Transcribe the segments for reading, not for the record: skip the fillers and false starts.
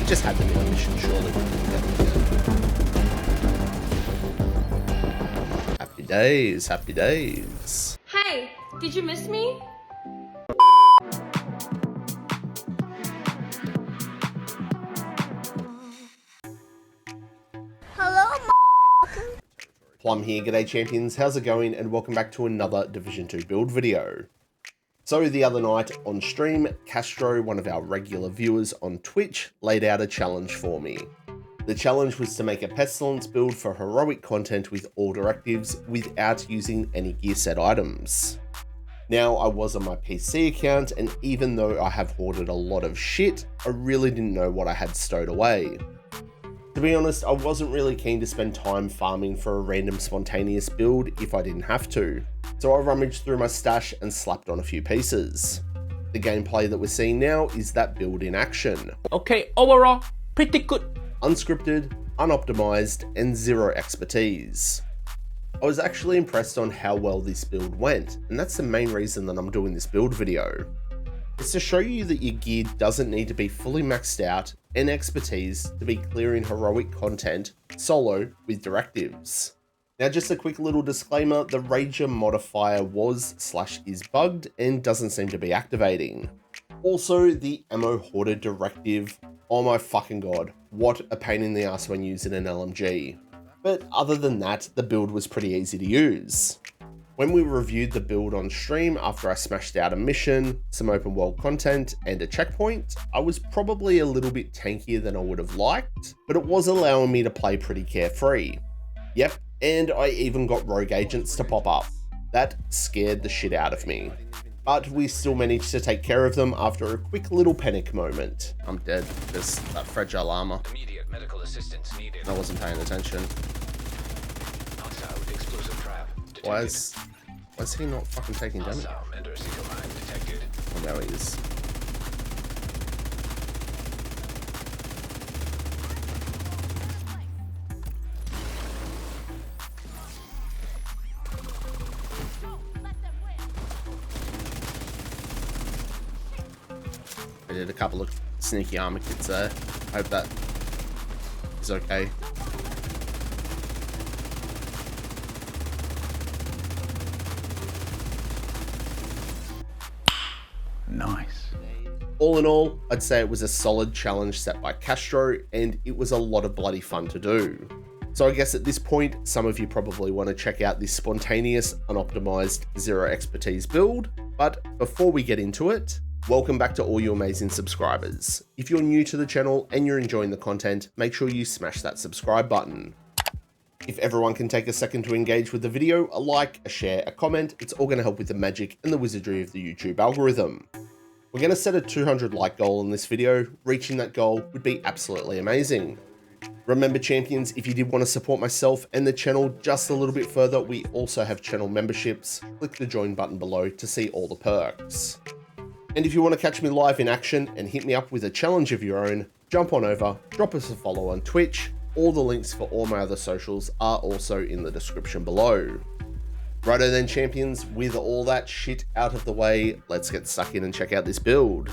just had to be a mission, surely. Happy days, happy days. Hey, did you miss me? Plum here, g'day champions, how's it going, and welcome back to another Division 2 build video. So the other night on stream, Castro, one of our regular viewers on Twitch, laid out a challenge for me. The challenge was to make a Pestilence build for heroic content with all directives without using any gear set items. Now, I was on my PC account, and even though I have hoarded a lot of shit, I really didn't know what I had stowed away. To be honest, I wasn't really keen to spend time farming for a random spontaneous build if I didn't have to, so I rummaged through my stash and slapped on a few pieces. The gameplay that we're seeing now is that build in action. Okay, overall, pretty good. Unscripted, unoptimized, and zero expertise. I was actually impressed on how well this build went, and that's the main reason that I'm doing this build video. It's to show you that your gear doesn't need to be fully maxed out and expertise to be clearing heroic content solo with directives. Now, just a quick little disclaimer, the Rager modifier was/is bugged and doesn't seem to be activating. Also, the ammo hoarder directive, oh my fucking god, what a pain in the ass when using an LMG. But other than that, the build was pretty easy to use. When we reviewed the build on stream after I smashed out a mission, some open world content, and a checkpoint, I was probably a little bit tankier than I would have liked, but it was allowing me to play pretty carefree. Yep, and I even got rogue agents to pop up. That scared the shit out of me. But we still managed to take care of them after a quick little panic moment. I'm dead. There's that fragile armor. Immediate medical assistance needed. I wasn't paying attention. Hostile explosive trap detected. Why is he not fucking taking damage? Hostile mendocino mine detected. Oh, now he is. I did a couple of sneaky armor kits there. Hope that is okay. Nice. All in all, I'd say it was a solid challenge set by Castro, and it was a lot of bloody fun to do. So I guess at this point, some of you probably want to check out this spontaneous, unoptimized, zero expertise build, but before we get into it, welcome back to all you amazing subscribers. If you're new to the channel and you're enjoying the content, make sure you smash that subscribe button. If everyone can take a second to engage with the video, a like, a share, a comment, it's all going to help with the magic and the wizardry of the YouTube algorithm. We're going to set a 200 like goal in this video. Reaching that goal would be absolutely amazing. Remember champions, if you did want to support myself and the channel just a little bit further, we also have channel memberships. Click the join button below to see all the perks. And if you want to catch me live in action and hit me up with a challenge of your own, jump on over, drop us a follow on Twitch. All the links for all my other socials are also in the description below. Righto then champions, with all that shit out of the way, let's get stuck in and check out this build.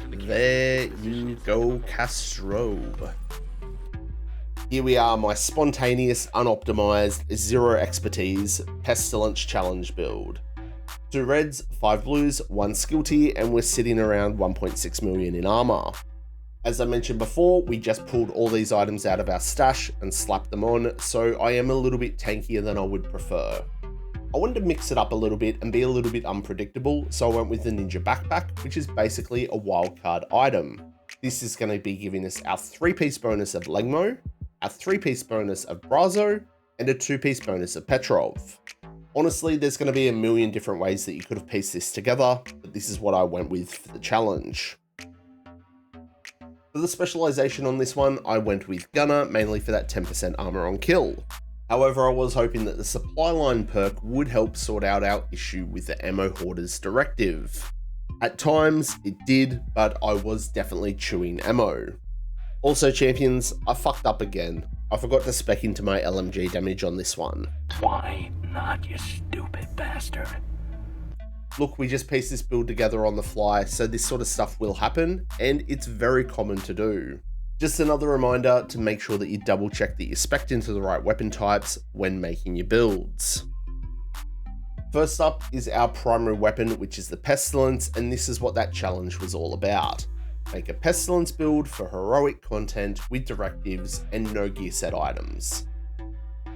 There you go, Castro. Here we are, my spontaneous, unoptimized, zero expertise, Pestilence challenge build. 2 reds, 5 blues, 1 skill tier, and we're sitting around 1.6 million in armor. As I mentioned before, we just pulled all these items out of our stash and slapped them on, so I am a little bit tankier than I would prefer. I wanted to mix it up a little bit and be a little bit unpredictable, so I went with the Ninja Backpack, which is basically a wildcard item. This is going to be giving us our 3-piece bonus of Legmo, our 3-piece bonus of Brazo, and a 2-piece bonus of Petrov. Honestly, there's going to be a million different ways that you could have pieced this together, but this is what I went with for the challenge. For the specialization on this one, I went with Gunner, mainly for that 10% armor on kill. However, I was hoping that the supply line perk would help sort out our issue with the ammo hoarders directive. At times, it did, but I was definitely chewing ammo. Also champions, I fucked up again. I forgot to spec into my LMG damage on this one. Why not, you stupid bastard? Look, we just pieced this build together on the fly, so this sort of stuff will happen, and it's very common to do. Just another reminder to make sure that you double check that you're spec'd into the right weapon types when making your builds. First up is our primary weapon, which is the Pestilence, and this is what that challenge was all about. Make a Pestilence build for heroic content with directives and no gear set items.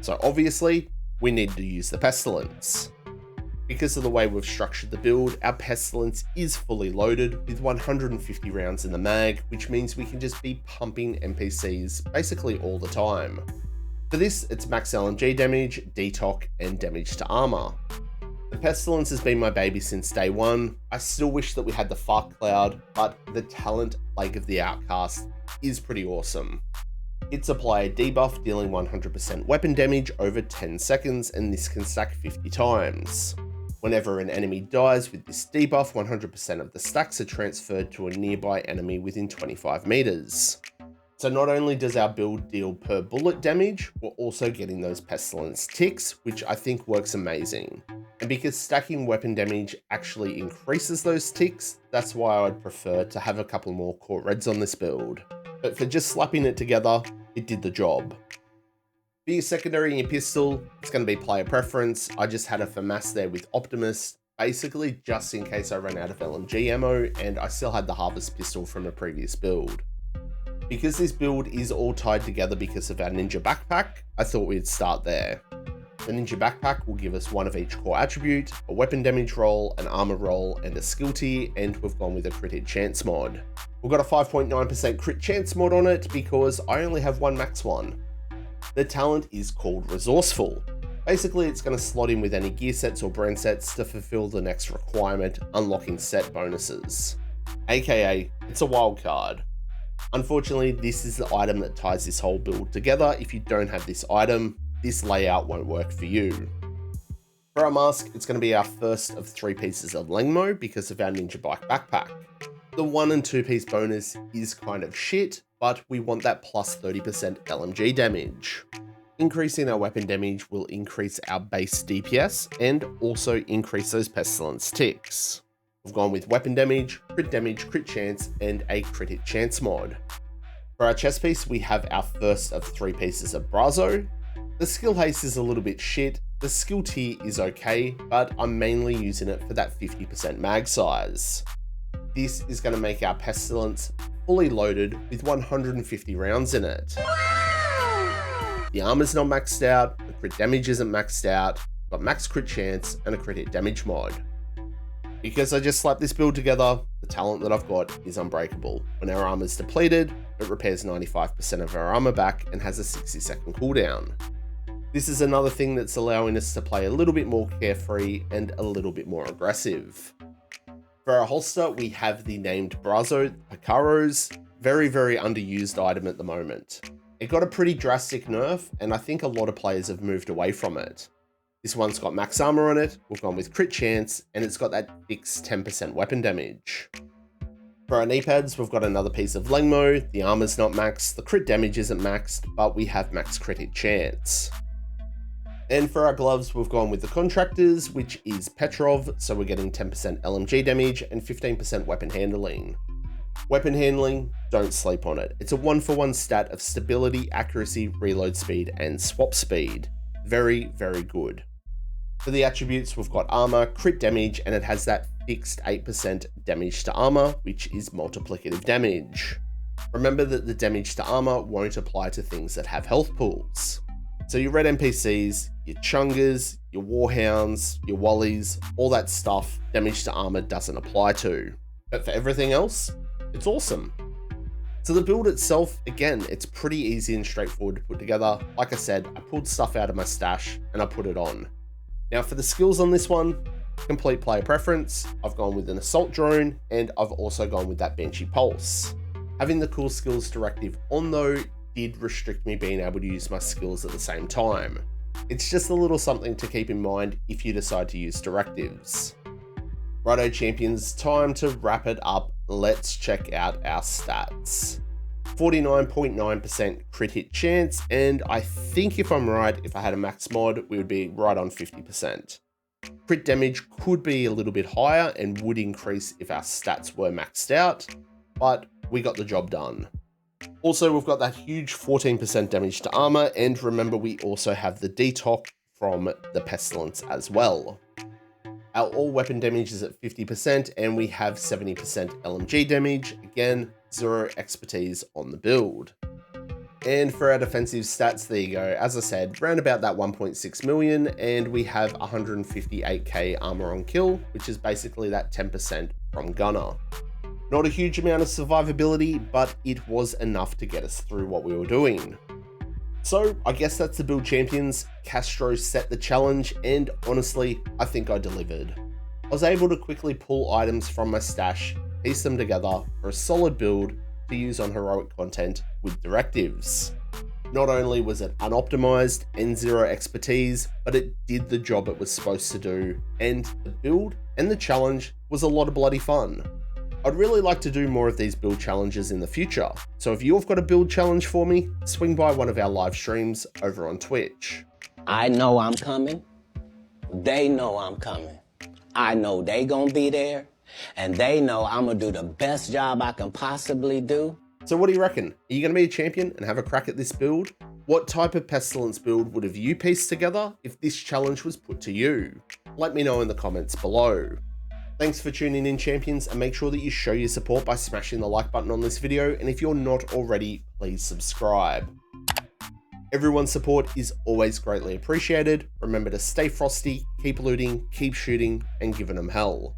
So obviously, we need to use the Pestilence. Because of the way we've structured the build, our Pestilence is fully loaded with 150 rounds in the mag, which means we can just be pumping NPCs basically all the time. For this, it's max LMG damage, detoc, and damage to armor. The Pestilence has been my baby since day one. I still wish that we had the Fart Cloud, but the talent Plague of the Outcast is pretty awesome. It's apply a debuff dealing 100% weapon damage over 10 seconds, and this can stack 50 times. Whenever an enemy dies with this debuff, 100% of the stacks are transferred to a nearby enemy within 25 meters. So not only does our build deal per bullet damage, we're also getting those Pestilence ticks, which I think works amazing. And because stacking weapon damage actually increases those ticks, that's why I'd prefer to have a couple more Court Reds on this build. But for just slapping it together, it did the job. For your secondary and your pistol, it's going to be player preference. I just had a FAMAS there with Optimus, basically just in case I ran out of LMG ammo, and I still had the Harvest pistol from a previous build. Because this build is all tied together because of our Ninja Backpack, I thought we'd start there. The Ninja Backpack will give us one of each core attribute, a weapon damage roll, an armor roll, and a skill tier, and we've gone with a crit hit chance mod. We've got a 5.9% crit chance mod on it because I only have one max one. The talent is called Resourceful. Basically, it's going to slot in with any gear sets or brand sets to fulfill the next requirement, unlocking set bonuses. AKA, it's a wild card. Unfortunately, this is the item that ties this whole build together. If you don't have this item, this layout won't work for you. For our mask, it's going to be our first of 3 pieces of Lengmo because of our Ninja Bike backpack. The 1 and 2 piece bonus is kind of shit, but we want that plus 30% LMG damage. Increasing our weapon damage will increase our base DPS and also increase those Pestilence ticks. We've gone with weapon damage, crit chance, and a crit hit chance mod. For our chest piece, we have our first of 3 pieces of Brazo. The skill haste is a little bit shit, the skill tier is okay, but I'm mainly using it for that 50% mag size. This is going to make our Pestilence fully loaded with 150 rounds in it. The armor's not maxed out, the crit damage isn't maxed out, but max crit chance and a crit hit damage mod. Because I just slapped this build together, the talent that I've got is Unbreakable. When our armor's depleted, it repairs 95% of our armor back and has a 60-second cooldown. This is another thing that's allowing us to play a little bit more carefree and a little bit more aggressive. For our holster, we have the named Brazo Picaros, very underused item at the moment. It got a pretty drastic nerf, and I think a lot of players have moved away from it. This one's got max armor on it, we've gone with crit chance, and it's got that fixed 10% weapon damage. For our knee pads, we've got another piece of Lengmo, the armor's not maxed, the crit damage isn't maxed, but we have max crit hit chance. And for our gloves, we've gone with the Contractors, which is Petrov, so we're getting 10% LMG damage and 15% weapon handling. Weapon handling, don't sleep on it. It's a 1-for-1 stat of stability, accuracy, reload speed, and swap speed. Very good. For the attributes, we've got armor, crit damage, and it has that fixed 8% damage to armor, which is multiplicative damage. Remember that the damage to armor won't apply to things that have health pools. So your red NPCs, your Chungers, your Warhounds, your Wallies, all that stuff, damage to armor doesn't apply to. But for everything else, it's awesome. So the build itself, again, it's pretty easy and straightforward to put together. Like I said, I pulled stuff out of my stash and I put it on. Now for the skills on this one, complete player preference, I've gone with an Assault Drone, and I've also gone with that Banshee Pulse. Having the cool skills directive on though did restrict me being able to use my skills at the same time. It's just a little something to keep in mind if you decide to use directives. Righto champions, time to wrap it up. Let's check out our stats. 49.9% crit hit chance, and I think if I'm right, if I had a max mod, we would be right on 50%. Crit damage could be a little bit higher and would increase if our stats were maxed out, but we got the job done. Also, we've got that huge 14% damage to armor, and remember we also have the detox from the Pestilence as well. Our all weapon damage is at 50%, and we have 70% LMG damage. Again, 0 expertise on the build. And for our defensive stats, there you go. As I said, round about that 1.6 million, and we have 158k armor on kill, which is basically that 10% from Gunner. Not a huge amount of survivability, but it was enough to get us through what we were doing. So I guess that's the build champions. Castro set the challenge, and honestly, I think I delivered. I was able to quickly pull items from my stash, piece them together for a solid build to use on heroic content with directives. Not only was it unoptimized and 0 expertise, but it did the job it was supposed to do, and the build and the challenge was a lot of bloody fun. I'd really like to do more of these build challenges in the future, so if you've got a build challenge for me, swing by one of our live streams over on Twitch. I know I'm coming. They know I'm coming. I know they gonna be there, and they know I'm gonna do the best job I can possibly do. So what do you reckon? Are you gonna be a champion and have a crack at this build? What type of Pestilence build would have you pieced together if this challenge was put to you? Let me know in the comments below. Thanks for tuning in, champions, and make sure that you show your support by smashing the like button on this video, and if you're not already, please subscribe. Everyone's support is always greatly appreciated. Remember to stay frosty, keep looting, keep shooting, and giving them hell.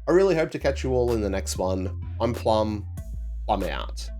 I really hope to catch you all in the next one. I'm Plum out.